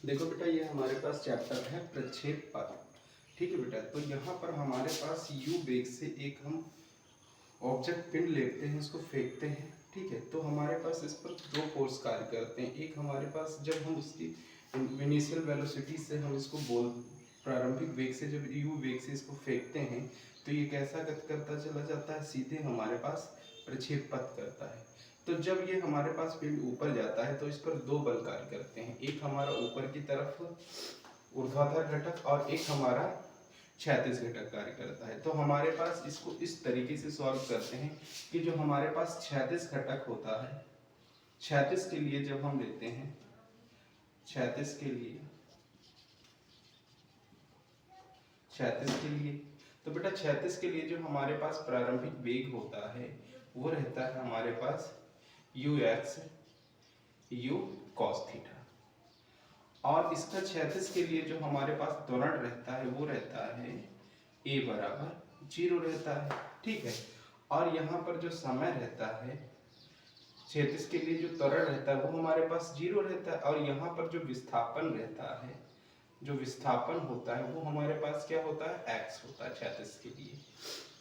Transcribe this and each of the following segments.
देखो बेटा, ये हमारे पास चैप्टर है प्रक्षेप पथ। ठीक है बेटा, तो यहाँ पर हमारे पास u वेग से एक हम ऑब्जेक्ट पिंड लेते हैं, इसको फेंकते हैं। ठीक है, तो हमारे पास इस पर दो फोर्स कार्य करते हैं। एक हमारे पास जब हम उसकी इनिशियल वेलोसिटी से हम इसको प्रारंभिक वेग से जब u वेग से इसको फेंकते हैं तो ये कैसा गति करता चला जाता है, सीधे हमारे पास प्रक्षेप पथ करता है। तो जब ये हमारे पास पिंड ऊपर जाता है तो इस पर दो बल कार्य करते हैं, एक हमारा ऊपर की तरफ ऊर्ध्वाधर घटक और एक हमारा क्षैतिज घटक कार्य करता है। तो हमारे पास इसको इस तरीके से सॉल्व करते हैं कि जो हमारे पास क्षैतिज घटक होता है, क्षैतिज के लिए जब हम लेते हैं, क्षैतिज के लिए तो बेटा क्षैतिज के लिए जो हमारे पास प्रारंभिक वेग होता है वो रहता है हमारे पास ux u cos थीटा, और इसका क्षैतिज के लिए जो हमारे पास त्वरण रहता है वो रहता है a बराबर 0 रहता है। ठीक है, और यहाँ पर जो समय रहता है, क्षैतिज के लिए जो त्वरण रहता है वो हमारे पास 0 रहता है, और यहाँ पर जो विस्थापन रहता है, जो विस्थापन होता है वो हमारे पास क्या होता है, x होता है क्षैतिज के लिए।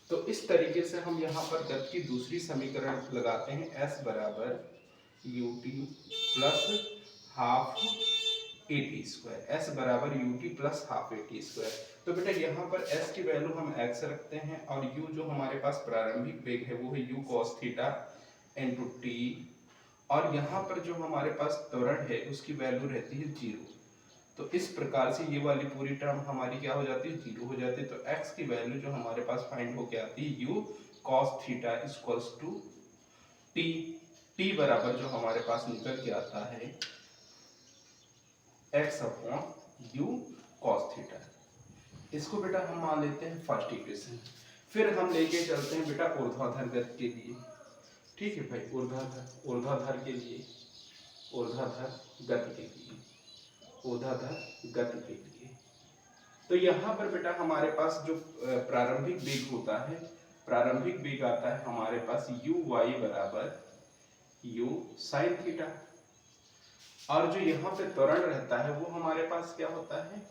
तो इस तरीके से हम यहाँ पर गति की दूसरी समीकरण लगाते हैं, s बराबर ut plus half at square, s बराबर ut plus half at square. तो बेटा यहाँ पर s की वैल्यू हम x रखते हैं और u जो हमारे पास प्रारंभिक वेग है वो है u cos theta into t, और यहाँ पर जो हमारे पास त्वरण है उसकी वैल्यू रहती है 0। तो इस प्रकार से ये वाली पूरी टर्म हमारी क्या हो जाती है, 0 हो जाती है। तो x की वैल्यू जो हमारे पास फाइंड होके आती है u cos theta equals to t बराबर जो हमारे पास निकल के आता है x upon u cos theta. इसको बेटा हम मान लेते हैं फर्स्ट इक्वेशन। फिर हम लेके चलते हैं बेटा ऊर्ध्वाधर गति के लिए। ठीक है भाई, ऊर्ध्वाधर के लिए, ऊर्ध्वाधर गति के लिए, ऊर्ध्वाधर गति के लिए। तो यहाँ पर बेटा हमारे पास जो प्रारंभिक वेग होता है, प्रारंभिक वेग आता है हमारे पास u y बराबर u sin थीटा, और जो यहाँ पे त्वरण रहता है वो हमारे पास क्या होता है,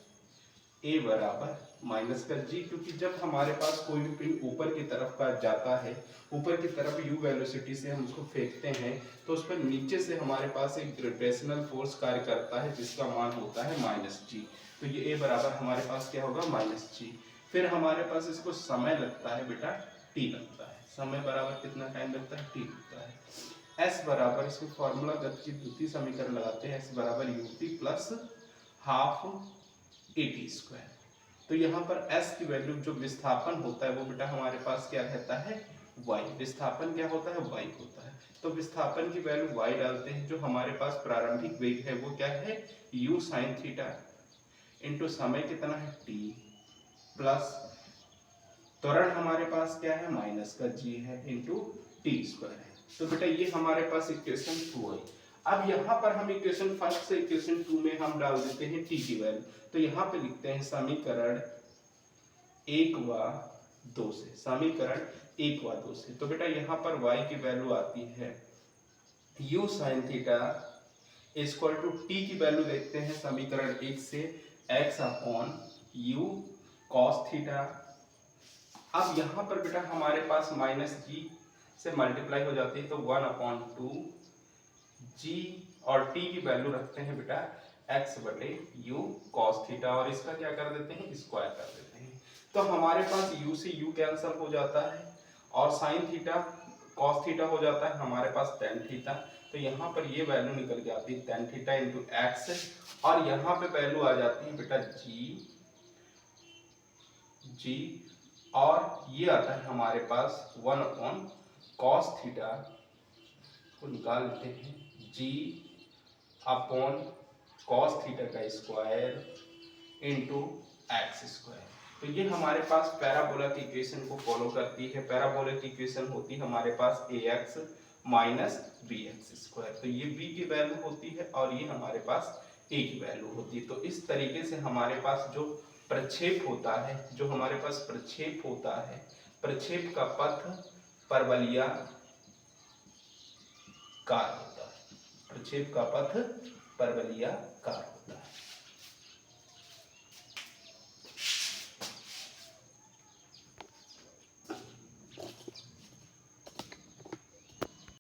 a बराबर माइनस का g, क्योंकि जब हमारे पास कोई भी पिंड ऊपर की तरफ का जाता है, ऊपर की तरफ u वेलोसिटी से हम उसको फेंकते हैं तो उस पर नीचे से हमारे पास एक ग्रेविटेशनल फोर्स कार्य करता है जिसका मान होता है माइनस g। तो ये a बराबर हमारे पास क्या होगा, माइनस g। फिर हमारे पास इसको समय लगता है बेटा, t लगता है। समय बराबर कितना टाइम लगता है, t लगता है। s बराबर, इसको फॉर्मूला गति की द्वितीय समीकरण लगाते हैं, s बराबर ut plus half at square. तो यहाँ पर s की वैल्यू जो विस्थापन होता है वो बेटा हमारे पास क्या रहता है, y। विस्थापन क्या होता है, y होता है। तो विस्थापन की वैल्यू y डालते हैं, जो हमारे पास प्रारंभिक वेग है वो क्या है, u sin थीटा इंटू समय कितना है t, प्लस त्वरण हमारे पास क्या है, माइनस का g है इंटू t स्क्वायर है। तो बेटा ये हमारे पास इक्वेशन 2 है। अब यहाँ पर हम इक्वेशन फर्स्ट से इक्वेशन 2 में हम डाल देते हैं t की वैल्यू। तो यहाँ पे लिखते हैं समीकरण 1 व 2 से, समीकरण 1 व 2 से। तो बेटा यहाँ पर y की वैल्यू आती है u sin theta equal to t की वैल्यू देखते हैं समीकरण 1 से x upon u cos theta. अब यहाँ पर बेटा हमारे पास माइनस g से मल्टीप्लाई हो जाती है तो 1 अपॉन 2 g, और t की वैल्यू रखते हैं बेटा x बटे u cos थीटा, और इसका क्या कर देते हैं, स्क्वायर कर देते हैं। तो हमारे पास u से u कैंसिल हो जाता है और sin थीटा cos थीटा हो जाता है हमारे पास tan थीटा। तो यहाँ पर ये वैल्यू निकल के आती है tan थीटा इंटू एक्स, और यहाँ पे वैल्यू आ जाती है बेटा g, और ये आता है हमारे पास 1 अपॉन cos थीटा को निकाल लेते हैं, g अपॉन cos थीटा का स्क्वायर इंटू एक्स स्क्वायर। तो ये हमारे पास पैराबोला की इक्वेशन को फॉलो करती है। पैराबोला की इक्वेशन होती है हमारे पास ax माइनस bx स्क्वायर। तो ये b की वैल्यू होती है और ये हमारे पास a की वैल्यू होती है। तो इस तरीके से हमारे पास जो प्रक्षेप होता है, जो हमारे पास प्रक्षेप होता है, प्रक्षेप का पथ परवलयिका होता है, प्रक्षेप का पथ परवलयिका होता है।